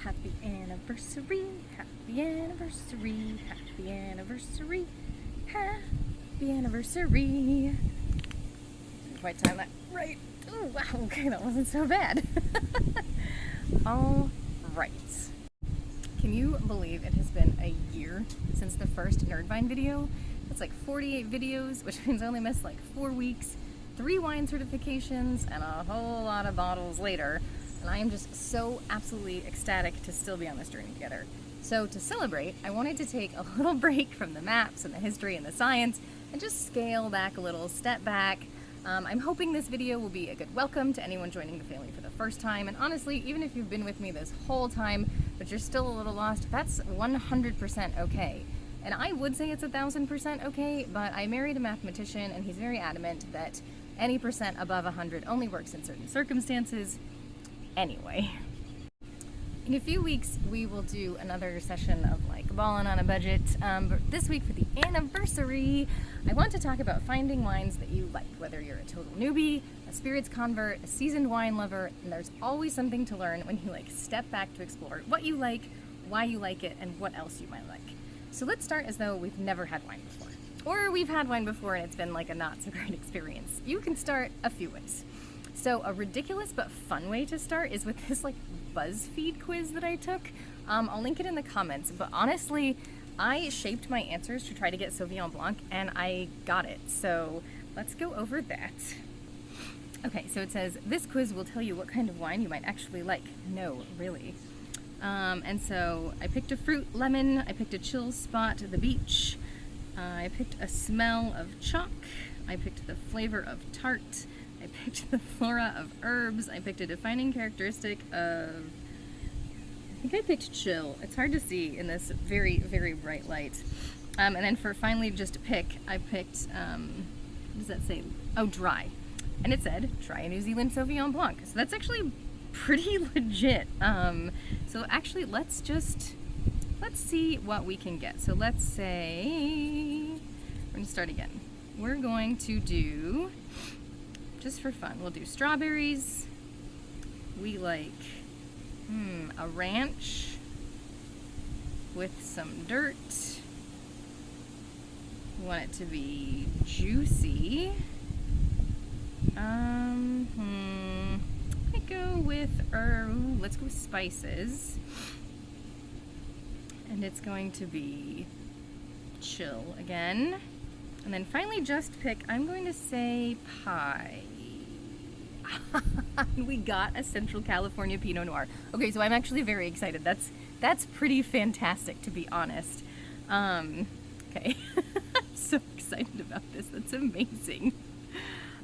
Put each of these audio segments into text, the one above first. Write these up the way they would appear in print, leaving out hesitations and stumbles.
Happy anniversary, happy anniversary, happy anniversary, happy anniversary. Didn't quite time that right. Oh, wow, okay, that wasn't so bad. All right. Can you believe it has been a year since the first NerdVine video? That's like 48 videos, which means I only missed like 4 weeks, 3 wine certifications, and a whole lot of bottles later. And I am just so absolutely ecstatic to still be on this journey together. So to celebrate, I wanted to take a little break from the maps and the history and the science and just scale back a little, step back. I'm hoping this video will be a good welcome to anyone joining the family for the first time. And honestly, even if you've been with me this whole time, but you're still a little lost, that's 100% okay. And I would say it's 1,000% okay, but I married a mathematician and he's very adamant that any percent above 100 only works in certain circumstances. Anyway, in a few weeks we will do another session of like balling on a budget, but this week for the anniversary I want to talk about finding wines that you like, whether you're a total newbie, a spirits convert, a seasoned wine lover, and there's always something to learn when you like step back to explore what you like, why you like it, and what else you might like. So let's start as though we've never had wine before, or we've had wine before and it's been like a not so great experience. You can start a few ways. So a ridiculous but fun way to start is with this like Buzzfeed quiz that I took. I'll link it in the comments, but honestly, I shaped my answers to try to get Sauvignon Blanc and I got it. So let's go over that. Okay, so it says, this quiz will tell you what kind of wine you might actually like. No, really. And so I picked a fruit, lemon, I picked a chill spot, the beach, I picked a smell of chalk, I picked the flavor of tart, I picked the flora of herbs, I picked a defining characteristic of, I think I picked chill. It's hard to see in this very, very bright light. And then for finally just to pick, I picked, what does that say? Oh, dry. And it said, try a New Zealand Sauvignon Blanc. So that's actually pretty legit. So actually, let's see what we can get. So let's say, we're gonna start again. We're going to do, just for fun, we'll do strawberries. We like a ranch with some dirt. We want it to be juicy. I go with let's go with spices. And it's going to be chill again. And then finally just pick, I'm going to say pie. We got a Central California Pinot Noir. Okay, so I'm actually very excited. That's pretty fantastic, to be honest. Okay, I'm so excited about this. That's amazing.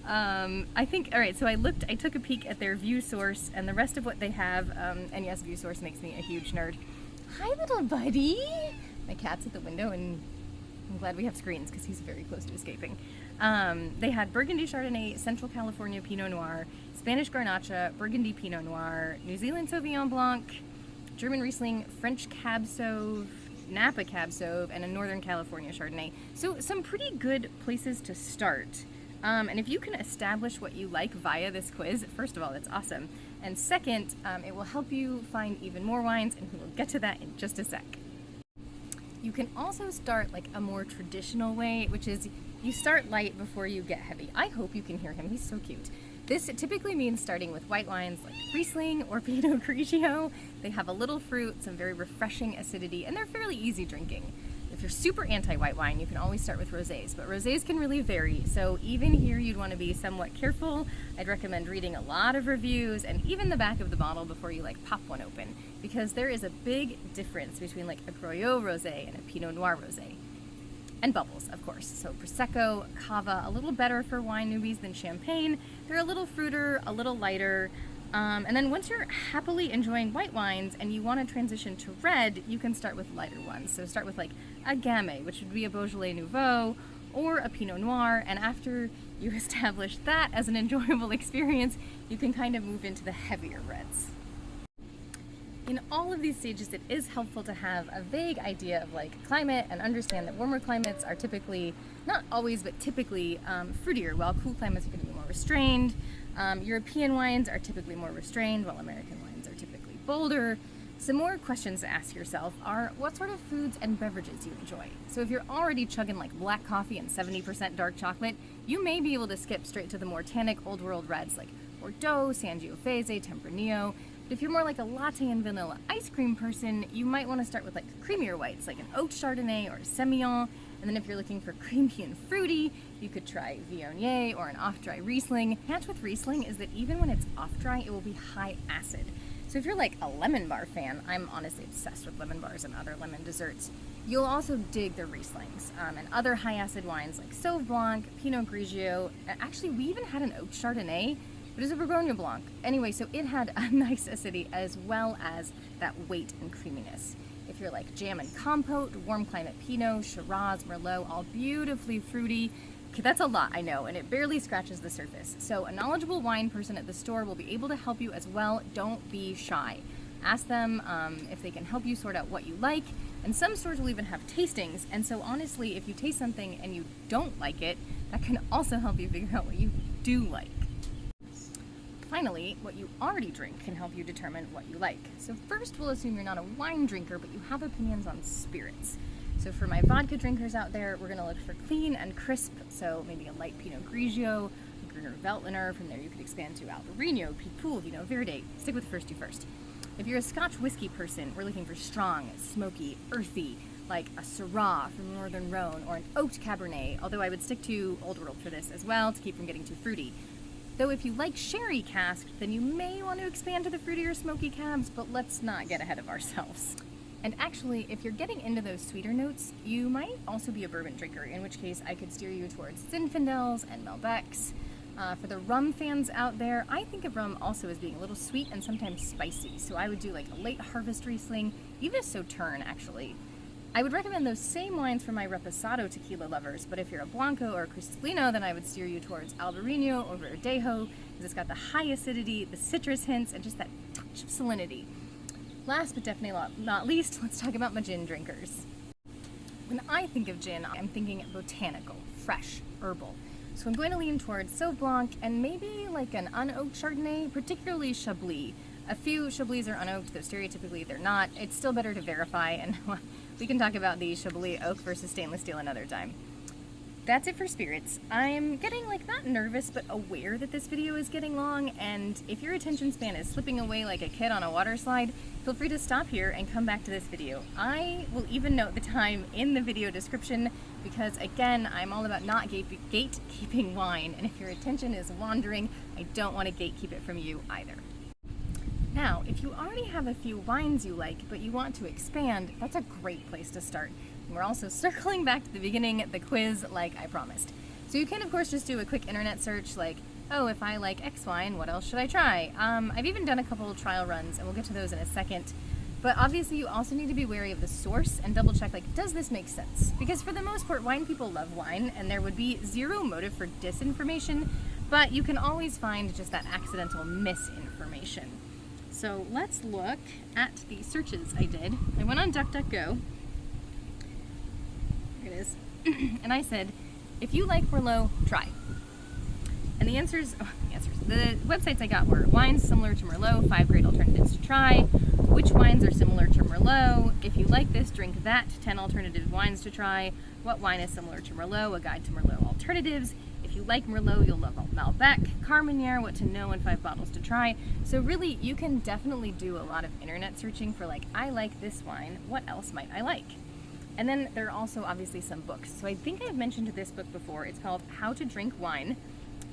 I think, all right, so I took a peek at their view source and the rest of what they have, and yes, view source makes me a huge nerd. Hi, little buddy. My cat's at the window and I'm glad we have screens because he's very close to escaping. They had Burgundy Chardonnay, Central California Pinot Noir, Spanish Garnacha, Burgundy Pinot Noir, New Zealand Sauvignon Blanc, German Riesling, French Cab Sauv, Napa Cab Sauv, and a Northern California Chardonnay. So some pretty good places to start. And if you can establish what you like via this quiz, first of all, that's awesome. And second, it will help you find even more wines, and we will get to that in just a sec. You can also start like a more traditional way, which is you start light before you get heavy. I hope you can hear him, he's so cute. This typically means starting with white wines like Riesling or Pinot Grigio. They have a little fruit, some very refreshing acidity, and they're fairly easy drinking. If you're super anti-white wine, you can always start with rosés, but rosés can really vary. So even here, you'd want to be somewhat careful. I'd recommend reading a lot of reviews and even the back of the bottle before you like pop one open, because there is a big difference between like a Grouillot rosé and a Pinot Noir rosé. And bubbles, of course. So Prosecco, Cava, a little better for wine newbies than Champagne. They're a little fruiter, a little lighter. And then once you're happily enjoying white wines and you want to transition to red, you can start with lighter ones. So start with like a Gamay, which would be a Beaujolais Nouveau, or a Pinot Noir. And after you establish that as an enjoyable experience, you can kind of move into the heavier reds. In all of these stages, it is helpful to have a vague idea of like climate and understand that warmer climates are typically, not always, but typically fruitier, while cool climates are going to be more restrained. European wines are typically more restrained, while American wines are typically bolder. Some more questions to ask yourself are what sort of foods and beverages you enjoy. So if you're already chugging like black coffee and 70% dark chocolate, you may be able to skip straight to the more tannic old world reds like Bordeaux, Sangiovese, Tempranillo. But if you're more like a latte and vanilla ice cream person, you might want to start with like creamier whites like an oat Chardonnay or a Semillon. And then if you're looking for creamy and fruity, you could try Viognier or an off-dry Riesling. The catch with Riesling is that even when it's off-dry, it will be high acid. So if you're like a lemon bar fan, I'm honestly obsessed with lemon bars and other lemon desserts, you'll also dig the Rieslings and other high acid wines like Sauv Blanc, Pinot Grigio. Actually, we even had an oat Chardonnay, but it's a Bourgogne Blanc. Anyway, so it had a nice acidity as well as that weight and creaminess. If you're like jam and compote, warm climate Pinot, Shiraz, Merlot, all beautifully fruity. Okay, that's a lot, I know, and it barely scratches the surface. So a knowledgeable wine person at the store will be able to help you as well. Don't be shy. Ask them if they can help you sort out what you like, and some stores will even have tastings. And so honestly, if you taste something and you don't like it, that can also help you figure out what you do like. Finally, what you already drink can help you determine what you like. So first, we'll assume you're not a wine drinker, but you have opinions on spirits. So for my vodka drinkers out there, we're gonna look for clean and crisp, so maybe a light Pinot Grigio, a Gruner Veltliner. From there you could expand to Albarino, Pitpoul, Vino Verde. Stick with the first two first. If you're a Scotch whiskey person, we're looking for strong, smoky, earthy, like a Syrah from Northern Rhone or an oat Cabernet, although I would stick to Old World for this as well to keep from getting too fruity. Though if you like sherry cask, then you may want to expand to the fruitier smoky cabs, but let's not get ahead of ourselves. And actually, if you're getting into those sweeter notes, you might also be a bourbon drinker, in which case I could steer you towards Zinfandels and Malbecs. For the rum fans out there, I think of rum also as being a little sweet and sometimes spicy, so I would do like a late harvest Riesling, even a Sauterne actually. I would recommend those same wines for my Reposado tequila lovers, but if you're a Blanco or a Cristalino, then I would steer you towards Albarino or Verdejo, because it's got the high acidity, the citrus hints, and just that touch of salinity. Last but definitely not least, let's talk about my gin drinkers. When I think of gin, I'm thinking botanical, fresh, herbal. So I'm going to lean towards Sauv Blanc and maybe like an unoaked Chardonnay, particularly Chablis. A few Chablis are unoaked, though stereotypically they're not. It's still better to verify, and we can talk about the Chablis oak versus stainless steel another time. That's it for spirits. I'm getting not nervous, but aware that this video is getting long, and if your attention span is slipping away like a kid on a water slide, feel free to stop here and come back to this video. I will even note the time in the video description because, again, I'm all about not gatekeeping wine, and if your attention is wandering, I don't want to gatekeep it from you either. Now, if you already have a few wines you like, but you want to expand, that's a great place to start. And we're also circling back to the beginning, the quiz, like I promised. So you can, of course, just do a quick internet search like, oh, if I like X wine, what else should I try? I've even done a couple of trial runs, and we'll get to those in a second. But obviously, you also need to be wary of the source and double check, does this make sense? Because for the most part, wine people love wine, and there would be zero motive for disinformation, but you can always find just that accidental misinformation. So let's look at the searches I did. I went on DuckDuckGo. Here it is. And I said, if you like Merlot, try. And the websites I got were wines similar to Merlot, 5 great alternatives to try, which wines are similar to Merlot, if you like this, drink that, 10 alternative wines to try, what wine is similar to Merlot, a guide to Merlot alternatives. If you like Merlot, you'll love Malbec, Carmenere, what to know, and 5 bottles to try. So really, you can definitely do a lot of internet searching for I like this wine, what else might I like? And then there are also obviously some books. So I think I've mentioned this book before. It's called How to Drink Wine.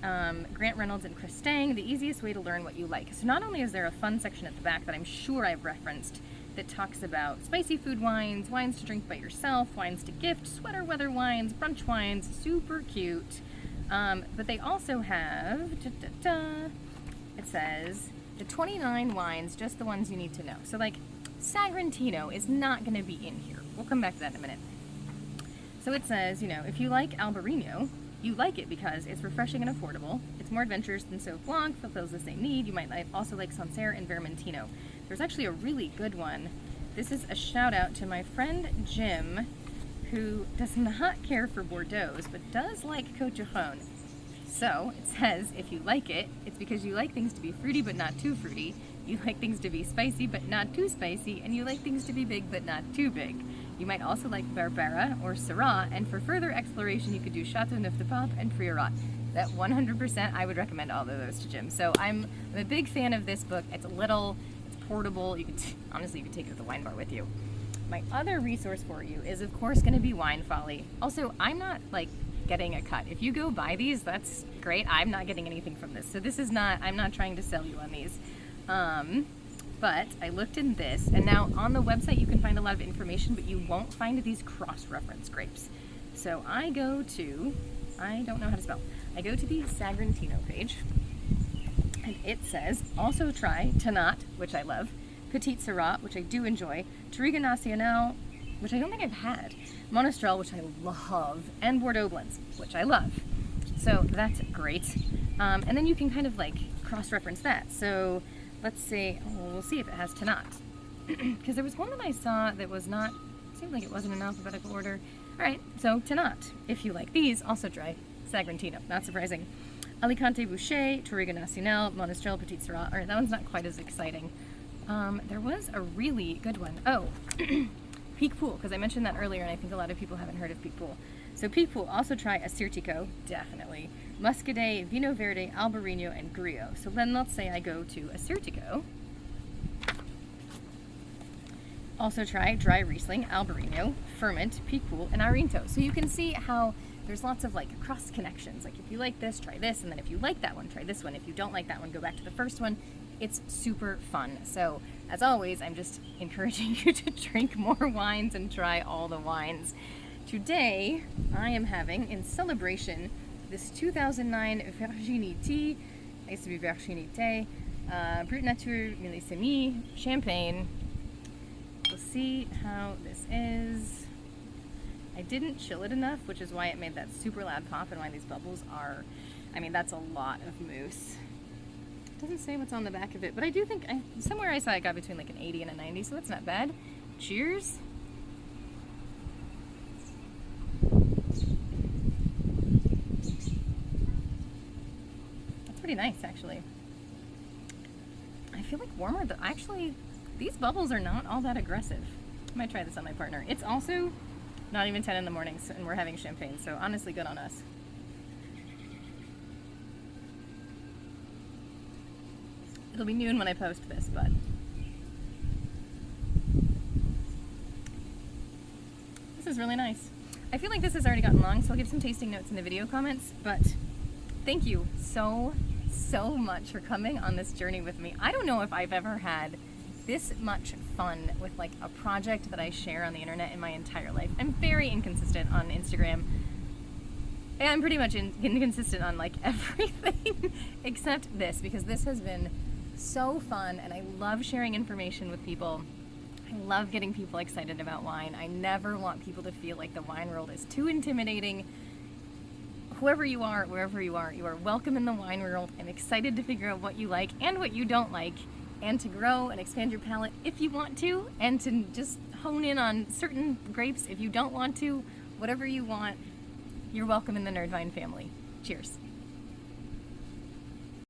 Grant Reynolds and Chris Stang, the easiest way to learn what you like. So not only is there a fun section at the back that I'm sure I've referenced that talks about spicy food wines, wines to drink by yourself, wines to gift, sweater weather wines, brunch wines, super cute. But they also have, it says, the 29 wines, just the ones you need to know. So Sagrantino is not going to be in here. We'll come back to that in a minute. So it says, if you like Albarino, you like it because it's refreshing and affordable. It's more adventurous than Sauv Blanc, fulfills the same need. You might also like Sancerre and Vermentino. There's actually a really good one. This is a shout out to my friend Jim, who does not care for Bordeaux's, but does like Côte de Rhône. So it says, if you like it, it's because you like things to be fruity but not too fruity. You like things to be spicy but not too spicy, and you like things to be big but not too big. You might also like Barbera or Syrah, and for further exploration you could do Chateau Neuf de Pape and Priorat. That 100%, I would recommend all of those to Jim. So I'm a big fan of this book. It's little, it's portable. You could honestly, you could take it to the wine bar with you. My other resource for you is, of course, going to be Wine Folly. Also, I'm not like getting a cut. If you go buy these, that's great. I'm not getting anything from this. So this is not, I'm not trying to sell you on these. But I looked in this, and now on the website you can find a lot of information, but you won't find these cross-reference grapes. So I go to, I don't know how to spell, I go to the Sagrantino page, and it says, also try Tannat, which I love, Petit Syrah, which I do enjoy, Touriga Nacional, which I don't think I've had, Monastrell, which I love, and Bordeaux blends, which I love. So that's great. And then you can kind of like cross-reference that. So let's say, we'll see if it has Tannat. Because there was one that I saw that was not, seemed like it wasn't in alphabetical order. All right, so Tannat. If you like these, also try Sagrantino. Not surprising. Alicante Boucher, Touriga Nacional, Monastrell, Petit Syrah. All right, that one's not quite as exciting. There was a really good one. Oh, Pic Pool, because I mentioned that earlier, and I think a lot of people haven't heard of Pic Pool. So Pic Pool, also try Assyrtiko, definitely. Muscadet, Vino Verde, Albarino, and Grillo. So then let's say I go to Assyrtiko. Also try Dry Riesling, Albarino, Ferment, Pic Pool, and Arinto. So you can see how there's lots of like cross connections. Like if you like this, try this, and then if you like that one, try this one. If you don't like that one, go back to the first one. It's super fun. So as always, I'm just encouraging you to drink more wines and try all the wines. Today, I am having, in celebration, this 2009 Virginité, I used to be Virginité, Brut Nature Millésime Champagne. We'll see how this is. I didn't chill it enough, which is why it made that super loud pop and why these bubbles are, I mean, that's a lot of mousse. It doesn't say what's on the back of it, but I do think, somewhere I saw it got between like an 80 and a 90, so that's not bad. Cheers. Pretty nice, actually. I feel like warmer, actually, these bubbles are not all that aggressive. I might try this on my partner. It's also not even 10 in the morning, and we're having champagne, so honestly, good on us. It'll be noon when I post this, but this is really nice. I feel like this has already gotten long, so I'll give some tasting notes in the video comments, but thank you so much for coming on this journey with me. I don't know if I've ever had this much fun with like a project that I share on the internet in my entire life. I'm very inconsistent on Instagram. And I'm pretty much inconsistent on like everything except this, because this has been so fun and I love sharing information with people. I love getting people excited about wine. I never want people to feel like the wine world is too intimidating. Whoever you are, wherever you are welcome in the wine world. I'm excited to figure out what you like and what you don't like, and to grow and expand your palate if you want to, and to just hone in on certain grapes if you don't want to. Whatever you want, you're welcome in the NerdVine family. Cheers.